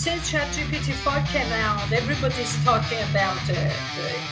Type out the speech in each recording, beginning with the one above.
since ChatGPT-5 came out, everybody's talking about it.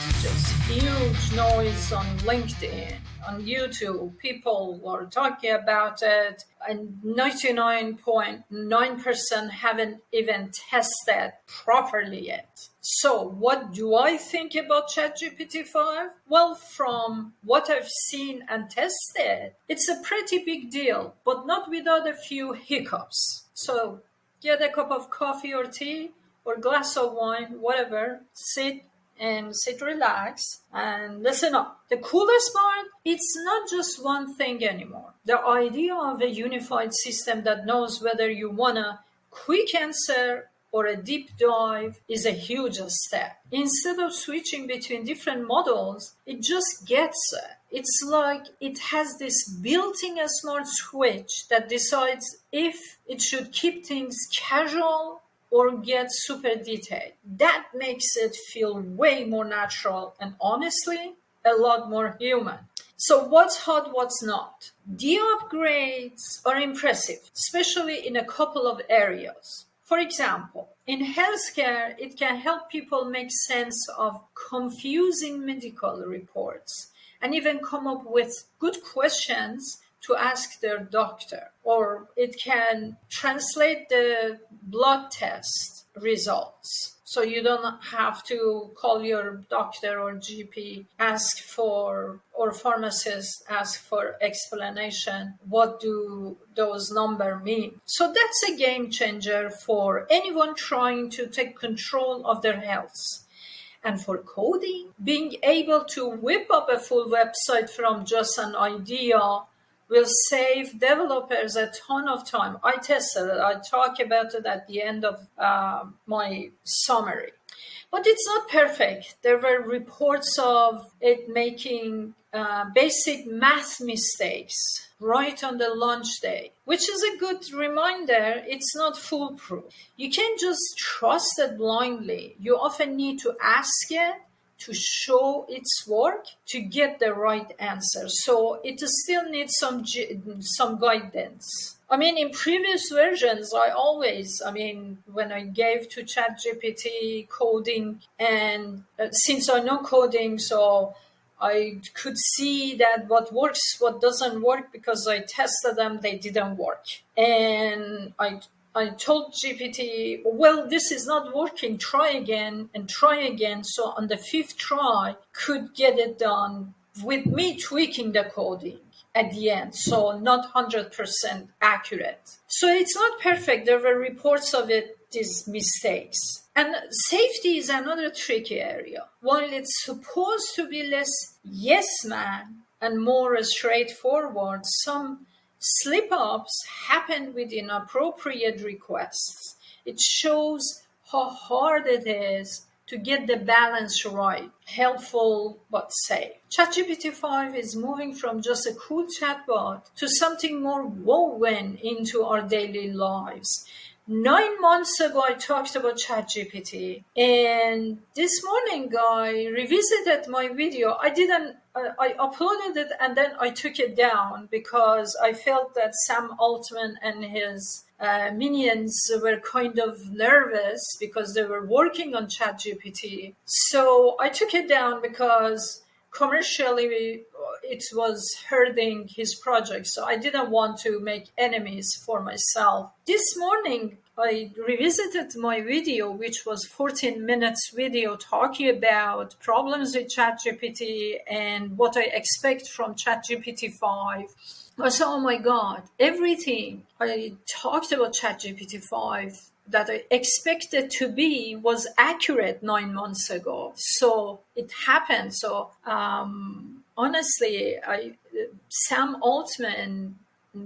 It's just huge noise on LinkedIn, on YouTube. People are talking about it, and 99.9% haven't even tested properly yet. So what do I think about ChatGPT-5? Well, from what I've seen and tested, it's a pretty big deal, but not without a few hiccups. So get a cup of coffee or tea or glass of wine, whatever, sit relax and listen up. The coolest part, it's not just one thing anymore. The idea of a unified system that knows whether you want a quick answer or a deep dive is a huge step. Instead of switching between different models, it just gets it. It's like it has this built-in smart switch that decides if it should keep things casual or get super detailed. That makes it feel way more natural and honestly, a lot more human. So what's hot, what's not? The upgrades are impressive, especially in a couple of areas. For example, in healthcare, it can help people make sense of confusing medical reports and even come up with good questions to ask their doctor. Or it can translate the blood test results. So you don't have to call your doctor or GP, or pharmacist, ask for explanation. What do those numbers mean? So that's a game changer for anyone trying to take control of their health. And for coding, being able to whip up a full website from just an idea will save developers a ton of time. I tested it. I talk about it at the end of my summary. But it's not perfect. There were reports of it making basic math mistakes right on the launch day, which is a good reminder it's not foolproof. You can't just trust it blindly. You often need to ask it to show its work to get the right answer. So it still needs some guidance. I mean, in previous versions, when I gave to ChatGPT coding, and since I know coding, so I could see that what works, what doesn't work, because I tested them, they didn't work. And I told GPT, well, this is not working, try again and try again. So on the fifth try, could get it done with me tweaking the coding at the end. So not 100% accurate. So it's not perfect. There were reports of it, these mistakes. And safety is another tricky area. While it's supposed to be less yes man and more straightforward, some slip-ups happen with inappropriate requests. It shows how hard it is to get the balance right, helpful but safe. ChatGPT-5 is moving from just a cool chatbot to something more woven into our daily lives. 9 months ago, I talked about ChatGPT, and this morning I revisited my video. I uploaded it and then I took it down because I felt that Sam Altman and his minions were kind of nervous because they were working on ChatGPT. So I took it down because commercially it was hurting his project. So I didn't want to make enemies for myself. This morning, I revisited my video, which was 14 minutes video talking about problems with ChatGPT and what I expect from ChatGPT-5. I said, oh my God, everything I talked about ChatGPT-5 that I expected to be was accurate 9 months ago. So it happened. So honestly, Sam Altman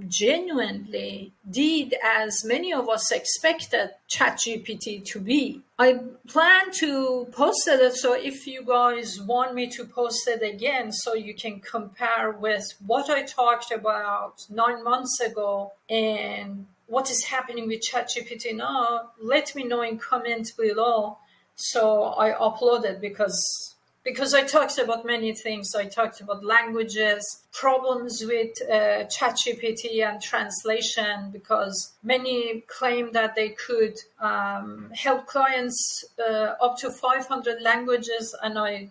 genuinely did as many of us expected ChatGPT to be. I plan to post it, so if you guys want me to post it again so you can compare with what I talked about 9 months ago and what is happening with ChatGPT now, let me know in comments below. So I upload it because because I talked about many things. I talked about languages, problems with ChatGPT and translation, because many claim that they could help clients up to 500 languages. And I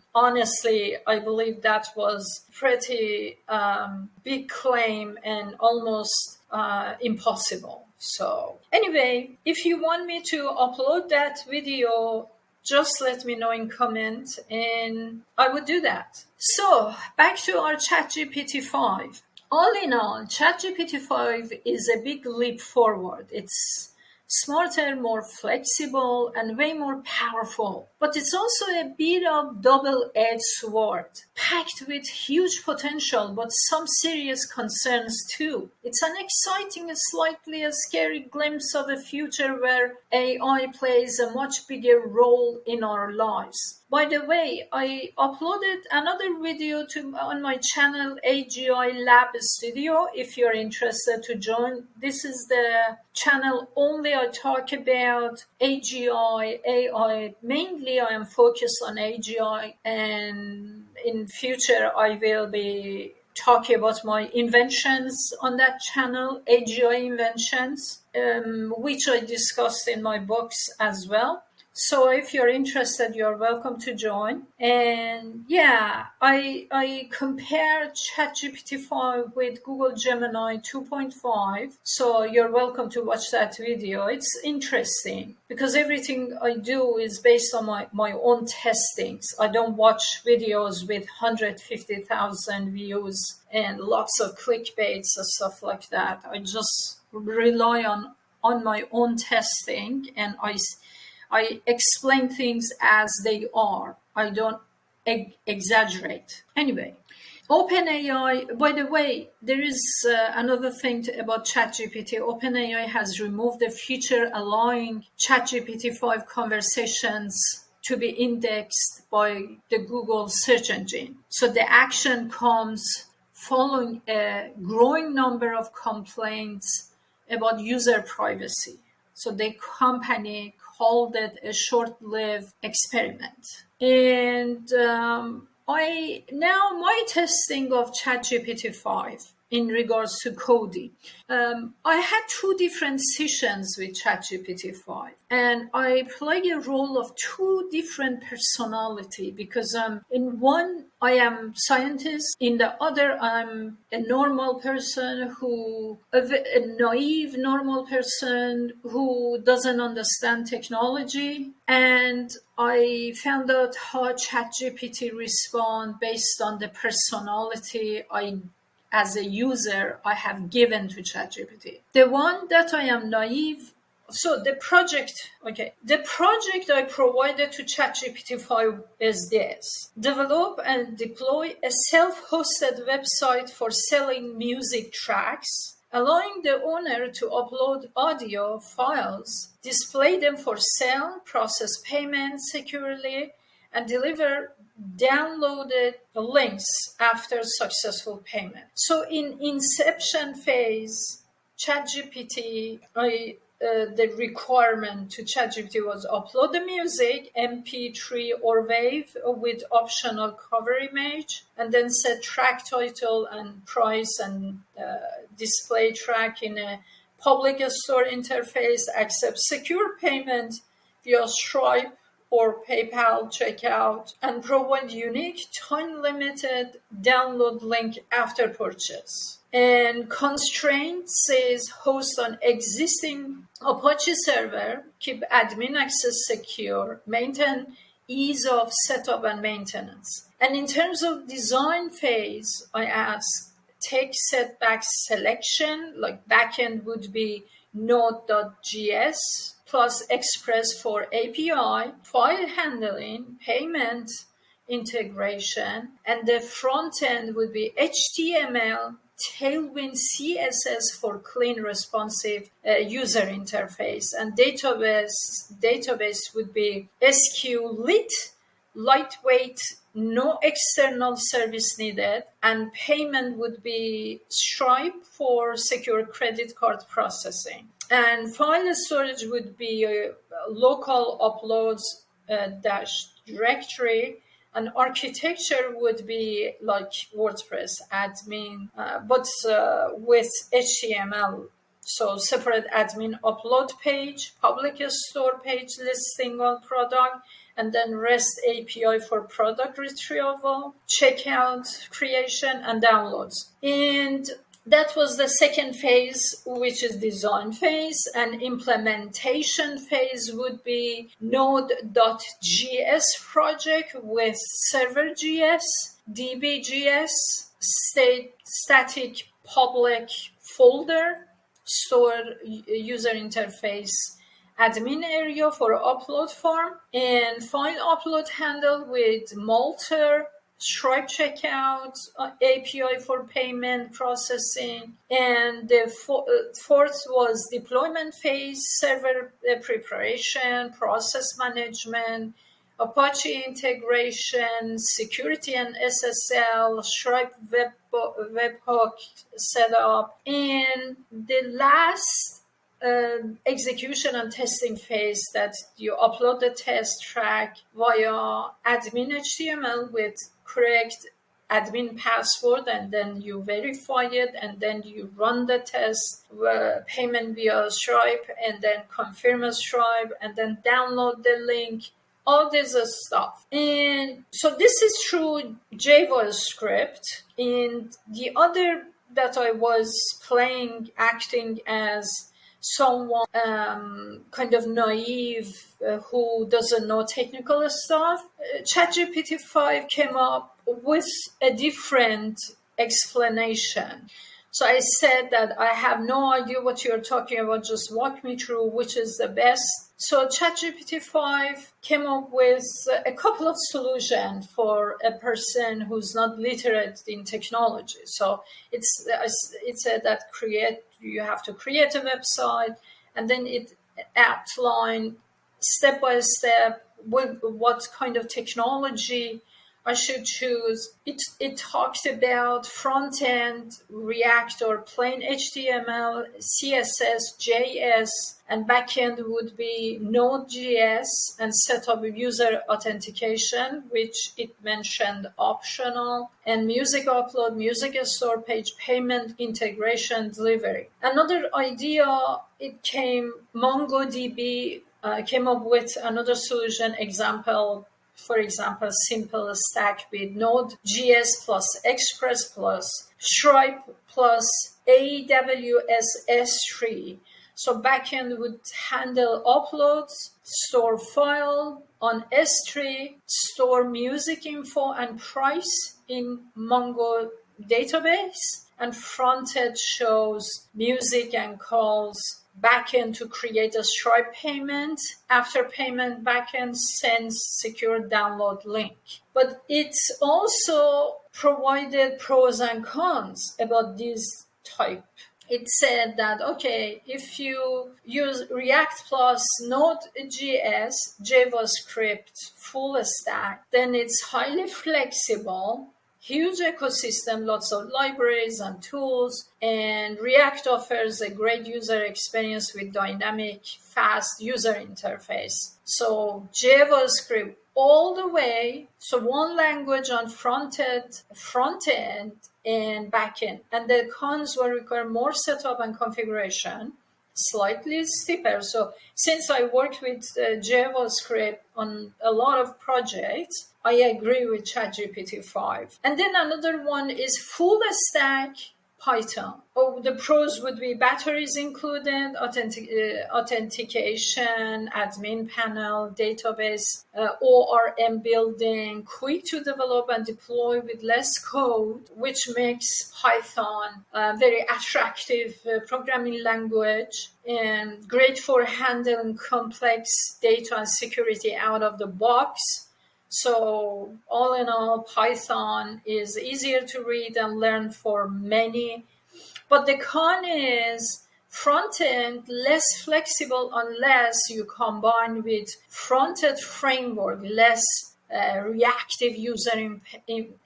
believe that was pretty big claim and almost impossible. So anyway, if you want me to upload that video, just let me know in comment and I would do that. So back to our ChatGPT-5. All in all, ChatGPT-5 is a big leap forward. It's smarter, more flexible, and way more powerful. But it's also a bit of double-edged sword, packed with huge potential, but some serious concerns too. It's an exciting, slightly a scary glimpse of a future where AI plays a much bigger role in our lives. By the way, I uploaded another video on my channel, AGI Lab Studio. If you're interested to join, this is the channel only I talk about AGI, AI. Mainly I am focused on AGI, and in future I will be talking about my inventions on that channel, AGI inventions, which I discussed in my books as well. So if you're interested, you're welcome to join. And yeah, I compared ChatGPT-5 with Google Gemini 2.5. So you're welcome to watch that video. It's interesting because everything I do is based on my own testings. I don't watch videos with 150,000 views and lots of clickbaits and stuff like that. I just rely on my own testing, and I explain things as they are. I don't exaggerate. Anyway, OpenAI, by the way, there is another thing about ChatGPT. OpenAI has removed the feature allowing ChatGPT-5 conversations to be indexed by the Google search engine. So the action comes following a growing number of complaints about user privacy. So the company called it a short-lived experiment. And my testing of ChatGPT-5 in regards to coding, I had 2 different sessions with ChatGPT-5, and I play a role of 2 different personality, because in one I am scientist, in the other I'm a normal person a naive normal person who doesn't understand technology. And I found out how ChatGPT respond based on the personality as a user I have given to ChatGPT. The one that I am naive. So the project I provided to ChatGPT-5 is this: develop and deploy a self-hosted website for selling music tracks, allowing the owner to upload audio files, display them for sale, process payments securely, and deliver downloaded links after successful payment. So in inception phase, ChatGPT, the requirement to ChatGPT was upload the music, MP3 or WAV with optional cover image, and then set track title and price and display track in a public store interface, accept secure payment via Stripe or PayPal checkout, and provide unique time-limited download link after purchase. And constraint says host on existing Apache server, keep admin access secure, maintain ease of setup and maintenance. And in terms of design phase, I ask take setback selection, like backend would be Node.js plus Express for API, file handling, payment integration, and the front end would be HTML, Tailwind CSS for clean, responsive user interface, and database would be SQLite, lightweight, no external service needed, and payment would be Stripe for secure credit card processing. And file storage would be local uploads dash directory An architecture would be like WordPress admin, but with HTML. So separate admin upload page, public store page listing on product, and then REST API for product retrieval, checkout creation, and downloads. And that was the second phase, which is design phase, and implementation phase would be Node.js project with server.js, DB.js, static public folder, store user interface admin area for upload form, and file upload handle with Malter, Stripe checkout, API for payment processing, and the fourth was deployment phase, server preparation, process management, Apache integration, security and SSL, Stripe webhook setup, and the last execution and testing phase that you upload the test track via admin HTML with correct admin password, and then you verify it, and then you run the test payment via Stripe, and then confirm a Stripe, and then download the link. All this stuff. And so this is through JavaScript. And the other that I was playing, acting as someone kind of naive who doesn't know technical stuff, ChatGPT-5 came up with a different explanation. So I said that I have no idea what you're talking about. Just walk me through which is the best. So ChatGPT-5 came up with a couple of solutions for a person who's not literate in technology. So it said that you have to create a website, and then it outlined step by step what kind of technology I should choose. It talked about front end, React or plain HTML, CSS, JS, and backend would be Node.js, and set up user authentication, which it mentioned optional, and music upload, music store page, payment integration, delivery. Another idea, MongoDB came up with another solution example. For example, simple stack with Node.js plus Express plus Stripe plus AWS S3. So backend would handle uploads, store file on S3, store music info and price in Mongo database, and frontend shows music and calls backend to create a Stripe payment. After payment, backend sends secure download link. But it's also provided pros and cons about this type. It said that, okay, if you use React plus Node.js, JavaScript, full stack, then it's highly flexible, huge ecosystem, lots of libraries and tools, and React offers a great user experience with dynamic, fast user interface. So JavaScript all the way, so one language on front end and backend. And the cons will require more setup and configuration, slightly steeper. So since I worked with JavaScript on a lot of projects, I agree with ChatGPT-5. And then another one is full stack Python. The pros would be batteries included, authentication, admin panel, database, ORM building, quick to develop and deploy with less code, which makes Python a very attractive programming language, and great for handling complex data and security out of the box. So all in all, Python is easier to read and learn for many. But the con is front-end less flexible unless you combine with front-end framework, less reactive user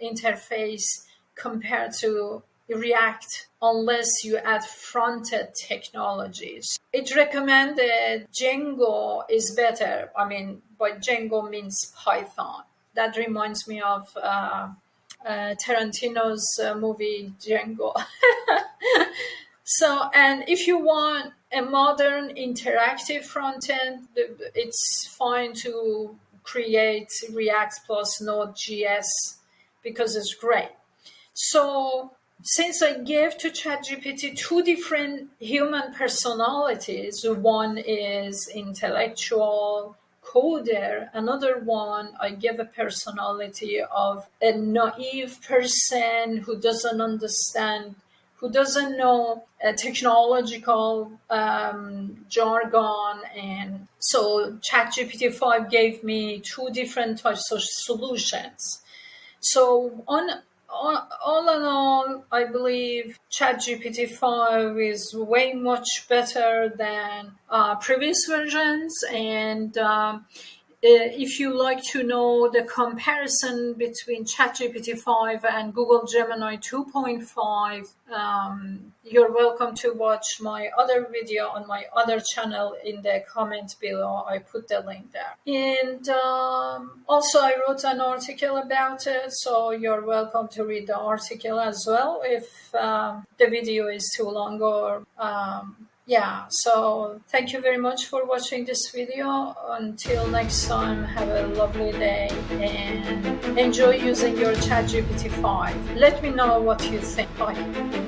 interface compared to React, unless you add front-end technologies. It recommended Django is better. I mean, but Django means Python. that reminds me of Tarantino's movie Django. So, and if you want a modern interactive front end, it's fine to create React plus Node.js because it's great. So since I gave to ChatGPT two different human personalities, one is intellectual coder, another one I give a personality of a naive person who doesn't understand, who doesn't know technological jargon. And so ChatGPT-5 gave me two different types of solutions. So all in all, I believe ChatGPT-5 is way much better than previous versions. And if you like to know the comparison between ChatGPT-5 and Google Gemini 2.5, you're welcome to watch my other video on my other channel in the comment below. I put the link there. And also I wrote an article about it, so you're welcome to read the article as well if the video is too long or yeah, so thank you very much for watching this video. Until next time, have a lovely day and enjoy using your ChatGPT-5. Let me know what you think. Bye.